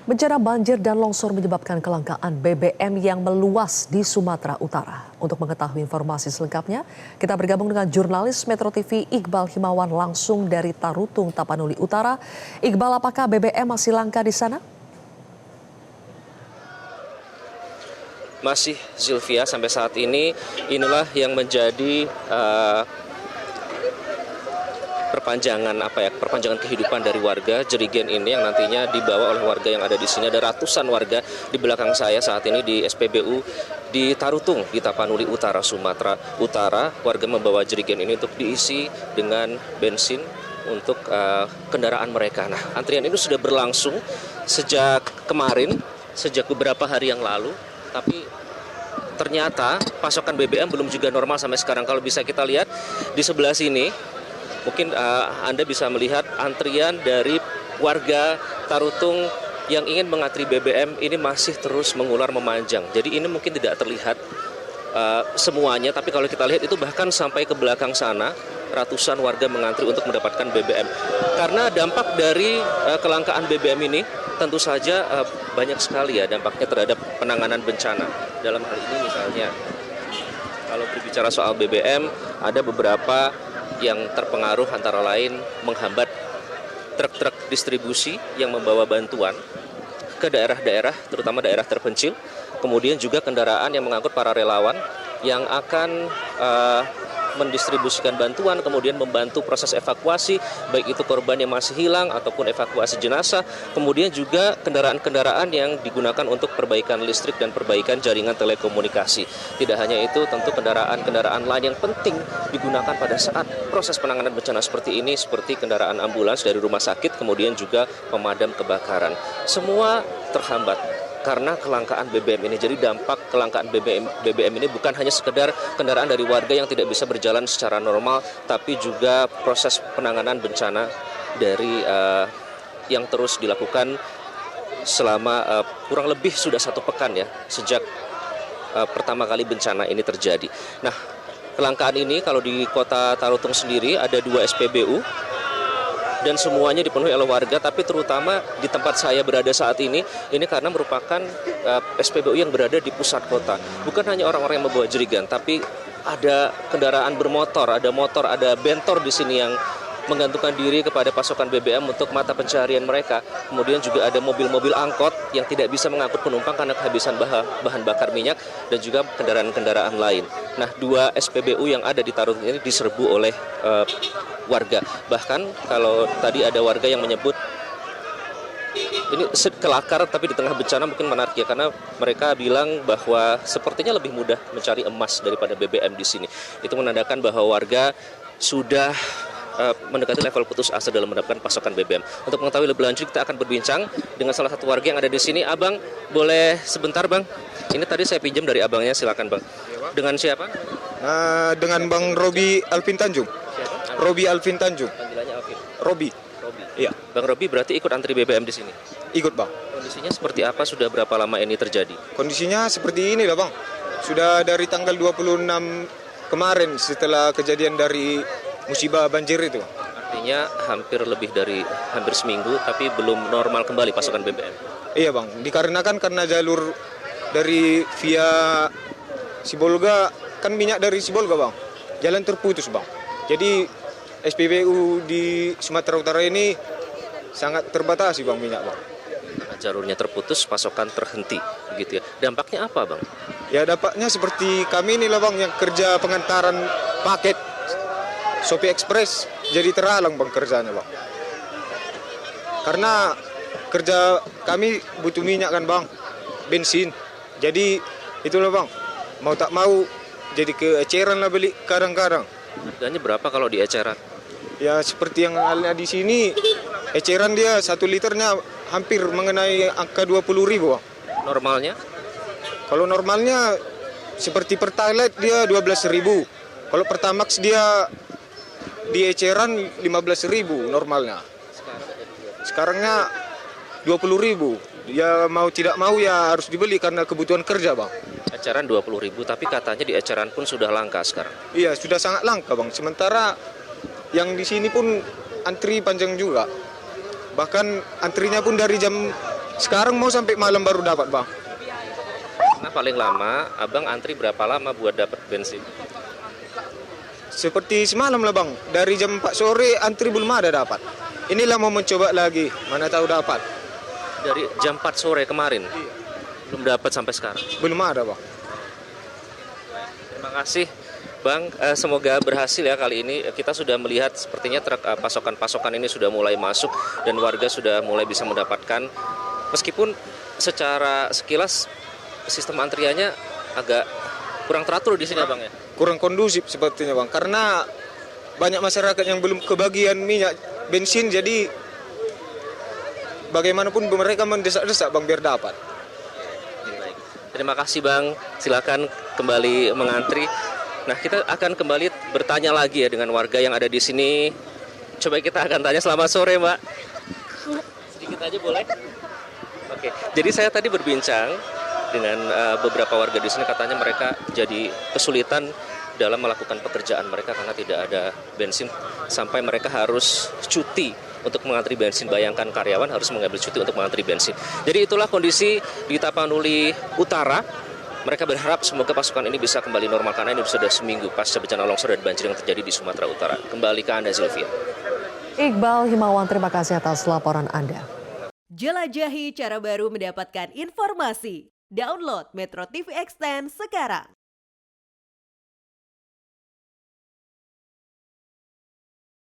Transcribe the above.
Bencana banjir dan longsor menyebabkan kelangkaan BBM yang meluas di Sumatera Utara. Untuk mengetahui informasi selengkapnya, kita bergabung dengan jurnalis Metro TV Iqbal Himawan langsung dari Tarutung, Tapanuli Utara. Iqbal, apakah BBM masih langka di sana? Masih, Zilvia, sampai saat ini inilah yang menjadi perpanjangan kehidupan dari warga Jerigen ini yang nantinya dibawa oleh warga yang ada di sini. Ada ratusan warga di belakang saya saat ini di SPBU di Tarutung di Tapanuli Utara, Sumatera Utara. Warga membawa Jerigen ini untuk diisi dengan bensin untuk kendaraan mereka. Nah, antrian ini sudah berlangsung sejak kemarin, sejak beberapa hari yang lalu, tapi ternyata pasokan BBM belum juga normal sampai sekarang. Kalau bisa kita lihat di sebelah sini, mungkin Anda bisa melihat antrian dari warga Tarutung yang ingin mengantri BBM ini masih terus mengular memanjang. Jadi ini mungkin tidak terlihat semuanya, tapi kalau kita lihat itu bahkan sampai ke belakang sana ratusan warga mengantri untuk mendapatkan BBM. Karena dampak dari kelangkaan BBM ini tentu saja banyak sekali ya dampaknya terhadap penanganan bencana. Dalam hal ini misalnya kalau berbicara soal BBM, ada beberapa yang terpengaruh antara lain menghambat truk-truk distribusi yang membawa bantuan ke daerah-daerah, terutama daerah terpencil. Kemudian juga kendaraan yang mengangkut para relawan yang akan mendistribusikan bantuan, kemudian membantu proses evakuasi, baik itu korban yang masih hilang ataupun evakuasi jenazah. Kemudian juga kendaraan-kendaraan yang digunakan untuk perbaikan listrik dan perbaikan jaringan telekomunikasi. Tidak hanya itu, tentu kendaraan-kendaraan lain yang penting digunakan pada saat proses penanganan bencana seperti ini, seperti kendaraan ambulans dari rumah sakit, kemudian juga pemadam kebakaran. Semua terhambat karena kelangkaan BBM ini. Jadi dampak kelangkaan BBM ini bukan hanya sekedar kendaraan dari warga yang tidak bisa berjalan secara normal, tapi juga proses penanganan bencana dari yang terus dilakukan selama kurang lebih sudah 1 pekan ya, sejak pertama kali bencana ini terjadi. Nah, kelangkaan ini kalau di kota Tarutung sendiri ada 2 SPBU, dan semuanya dipenuhi oleh warga, tapi terutama di tempat saya berada saat ini karena merupakan SPBU yang berada di pusat kota. Bukan hanya orang-orang yang membawa jerigan, tapi ada kendaraan bermotor, ada motor, ada bentor di sini yang menggantungkan diri kepada pasokan BBM untuk mata pencaharian mereka. Kemudian juga ada mobil-mobil angkot yang tidak bisa mengangkut penumpang karena kehabisan bahan bakar minyak, dan juga kendaraan-kendaraan lain. Nah, 2 SPBU yang ada di Tarutung ini diserbu oleh warga. Bahkan kalau tadi ada warga yang menyebut ini kelakar, tapi di tengah bencana mungkin menarik ya, karena mereka bilang bahwa sepertinya lebih mudah mencari emas daripada BBM di sini. Itu menandakan bahwa warga sudah mendekati level putus asa dalam mendapatkan pasokan BBM. Untuk mengetahui lebih lanjut, kita akan berbincang dengan salah satu warga yang ada di sini. Abang, boleh sebentar, Bang? Ini tadi saya pinjam dari abangnya, silakan, Bang. Dengan siapa? Dengan Bang Robi Alvin Tanjung. Siapa? Robi Alvin Tanjung. Panggilannya Alvin. Robi. Iya. Bang Robi berarti ikut antri BBM di sini? Ikut, Bang. Kondisinya seperti apa? Sudah berapa lama ini terjadi? Kondisinya seperti ini lah, Bang. Sudah dari tanggal 26 kemarin setelah kejadian dari musibah banjir itu. Artinya hampir seminggu, tapi belum normal kembali pasokan BBM. Iya, Bang. Dikarenakan karena jalur dari via Sibolga, kan minyak dari Sibolga, Bang. Jalan terputus, Bang. Jadi SPBU di Sumatera Utara ini sangat terbatasi, Bang, minyak, Bang. Karena jalurnya terputus, pasokan terhenti, begitu ya. Dampaknya apa, Bang? Ya, dampaknya seperti kami ini lah, Bang, yang kerja pengantaran paket Shopee Express jadi terhalang, Bang, kerjanya, Bang. Karena kerja kami butuh minyak kan, Bang, bensin. Jadi itulah, Bang, mau tak mau jadi keeceran lah beli kadang-kadang. Harganya berapa kalau di eceran? Ya seperti yang ada di sini, eceran dia 1 liternya hampir mengenai angka 20.000, Bang. Normalnya? Kalau normalnya seperti Pertalite dia 12.000. Kalau Pertamax dia di eceran 15.000 normalnya. Sekarangnya 20.000. Ya mau tidak mau ya harus dibeli karena kebutuhan kerja, Bang. Eceran 20.000, tapi katanya di eceran pun sudah langka sekarang. Iya, sudah sangat langka, Bang. Sementara yang di sini pun antri panjang juga. Bahkan antrinya pun dari jam Sekarang mau sampai malam baru dapat, Bang. Nah, paling lama abang antri berapa lama buat dapat bensin? Seperti semalam lah, Bang. Dari jam 4 sore antri belum ada dapat. Inilah mau mencoba lagi, mana tahu dapat. Dari jam 4 sore kemarin belum dapat sampai sekarang. Belum ada, Bang. Terima kasih Bang, semoga berhasil ya kali ini. Kita sudah melihat sepertinya truk pasokan-pasokan ini sudah mulai masuk dan warga sudah mulai bisa mendapatkan. Meskipun secara sekilas sistem antriannya agak kurang teratur di sini Bang ya. Kurang kondusif sepertinya, Bang. Karena banyak masyarakat yang belum kebagian minyak bensin, jadi bagaimanapun mereka mendesak-desak, Bang, biar dapat. Baik. Terima kasih Bang, silakan kembali mengantri. Nah, kita akan kembali bertanya lagi ya dengan warga yang ada di sini. Coba kita akan tanya. Selamat sore, Mbak. Sedikit aja boleh? Oke. Jadi saya tadi berbincang dengan beberapa warga di sini, katanya mereka jadi kesulitan dalam melakukan pekerjaan mereka karena tidak ada bensin sampai mereka harus cuti untuk mengantri bensin. Bayangkan karyawan harus mengambil cuti untuk mengantri bensin. Jadi itulah kondisi di Tapanuli Utara. Mereka berharap semoga pasukan ini bisa kembali normal karena ini sudah seminggu pasca bencana longsor dan banjir yang terjadi di Sumatera Utara. Kembali ke Anda, Zilvia. Iqbal Himawan, terima kasih atas laporan Anda. Jelajahi cara baru mendapatkan informasi. Download Metro TV Extend sekarang.